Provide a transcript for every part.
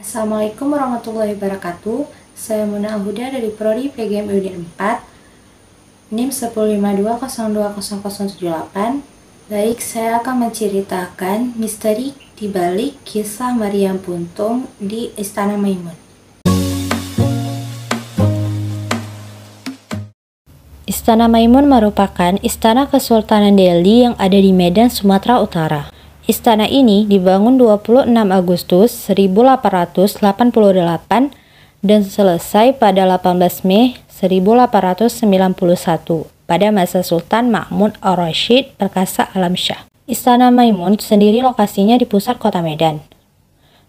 Assalamualaikum warahmatullahi wabarakatuh. Saya Muna Huda dari Prodi PGM UID 4, NIM 152020078. Baik, saya akan menceritakan misteri di balik kisah Maryam Puntung di Istana Maimun. Istana Maimun merupakan istana Kesultanan Delhi yang ada di Medan, Sumatera Utara. Istana ini dibangun 26 Agustus 1888 dan selesai pada 18 Mei 1891 pada masa Sultan Mahmud Ar-Rasyid Perkasa Alam Shah. Istana Maimun sendiri lokasinya di pusat kota Medan.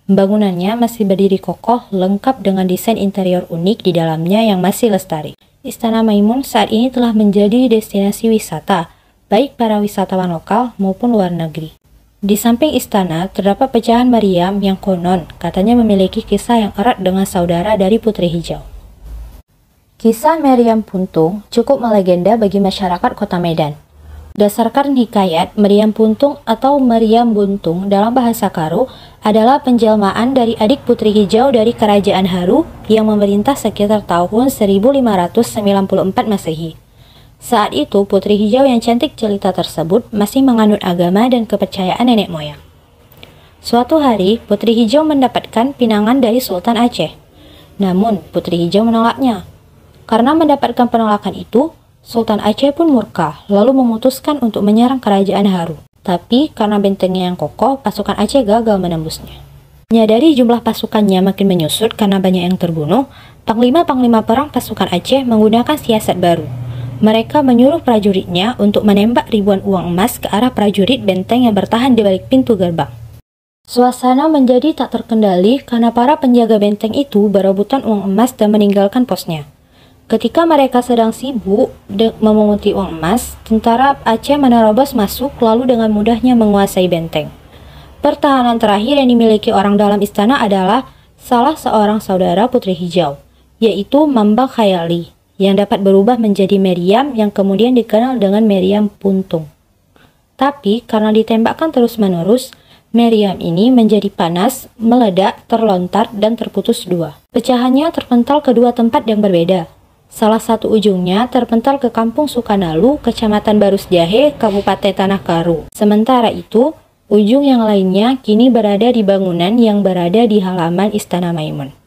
Bangunannya masih berdiri kokoh, lengkap dengan desain interior unik di dalamnya yang masih lestari. Istana Maimun saat ini telah menjadi destinasi wisata, baik para wisatawan lokal maupun luar negeri. Di samping istana, terdapat pecahan Maryam yang konon katanya memiliki kisah yang erat dengan saudara dari Putri Hijau. Kisah Maryam Puntung cukup melegenda bagi masyarakat kota Medan. Berdasarkan hikayat, Maryam Puntung atau Maryam Buntung dalam bahasa Karo adalah penjelmaan dari adik Putri Hijau dari Kerajaan Haru yang memerintah sekitar tahun 1594 Masehi. Saat itu, Putri Hijau yang cantik jelita tersebut masih menganut agama dan kepercayaan nenek moyang. Suatu hari, Putri Hijau mendapatkan pinangan dari Sultan Aceh. Namun, Putri Hijau menolaknya. Karena mendapatkan penolakan itu, Sultan Aceh pun murka, lalu memutuskan untuk menyerang Kerajaan Haru. Tapi, karena bentengnya yang kokoh, pasukan Aceh gagal menembusnya. Menyadari jumlah pasukannya makin menyusut karena banyak yang terbunuh, panglima-panglima perang pasukan Aceh menggunakan siasat baru. Mereka menyuruh prajuritnya untuk menembak ribuan uang emas ke arah prajurit benteng yang bertahan di balik pintu gerbang. Suasana menjadi tak terkendali karena para penjaga benteng itu berebutan uang emas dan meninggalkan posnya. Ketika mereka sedang sibuk memunguti uang emas, tentara Aceh menerobos masuk lalu dengan mudahnya menguasai benteng. Pertahanan terakhir yang dimiliki orang dalam istana adalah salah seorang saudara Putri Hijau, yaitu Mambang Khayali, yang dapat berubah menjadi Maryam yang kemudian dikenal dengan Maryam Puntung. Tapi karena ditembakkan terus-menerus, Maryam ini menjadi panas, meledak, terlontar, dan terputus dua. Pecahannya terpental ke dua tempat yang berbeda. Salah satu ujungnya terpental ke Kampung Sukanalu, Kecamatan Barus Jahe, Kabupaten Tanah Karo. Sementara itu, ujung yang lainnya kini berada di bangunan yang berada di halaman Istana Maimun.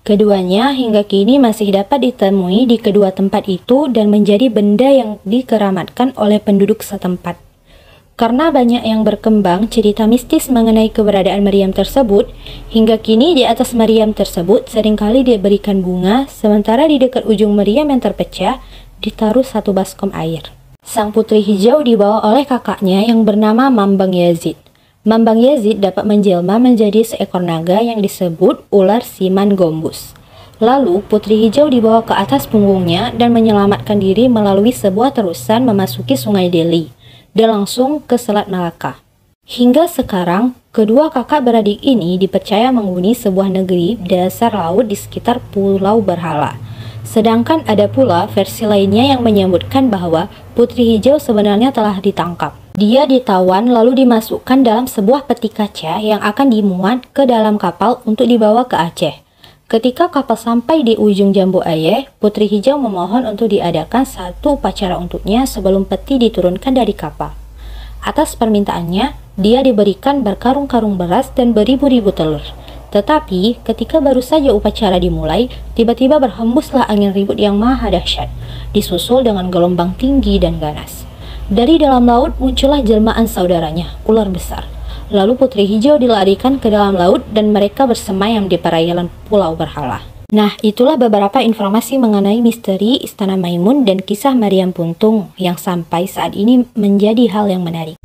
Keduanya hingga kini masih dapat ditemui di kedua tempat itu dan menjadi benda yang dikeramatkan oleh penduduk setempat. Karena banyak yang berkembang cerita mistis mengenai keberadaan Maryam tersebut, hingga kini di atas Maryam tersebut seringkali diberikan bunga, sementara di dekat ujung Maryam yang terpecah ditaruh satu baskom air. Sang Putri Hijau dibawa oleh kakaknya yang bernama Mambang Yazid. Mambang Yazid dapat menjelma menjadi seekor naga yang disebut ular Siman Gombus. Lalu Putri Hijau dibawa ke atas punggungnya dan menyelamatkan diri melalui sebuah terusan memasuki Sungai Delhi dan langsung ke Selat Malaka. Hingga sekarang, kedua kakak beradik ini dipercaya menghuni sebuah negeri dasar laut di sekitar Pulau Berhala. Sedangkan ada pula versi lainnya yang menyebutkan bahwa Putri Hijau sebenarnya telah ditangkap. Dia ditawan lalu dimasukkan dalam sebuah peti kaca yang akan dimuat ke dalam kapal untuk dibawa ke Aceh. Ketika kapal sampai di ujung Jambu Ayeh, Putri Hijau memohon untuk diadakan satu upacara untuknya sebelum peti diturunkan dari kapal. Atas permintaannya, dia diberikan berkarung-karung beras dan beribu-ribu telur. Tetapi, ketika baru saja upacara dimulai, tiba-tiba berhembuslah angin ribut yang maha dahsyat, disusul dengan gelombang tinggi dan ganas. Dari dalam laut muncullah jelmaan saudaranya, ular besar. Lalu Putri Hijau dilarikan ke dalam laut dan mereka bersemayam di perairan Pulau Berhala. Nah, itulah beberapa informasi mengenai misteri Istana Maimun dan kisah Maryam Puntung yang sampai saat ini menjadi hal yang menarik.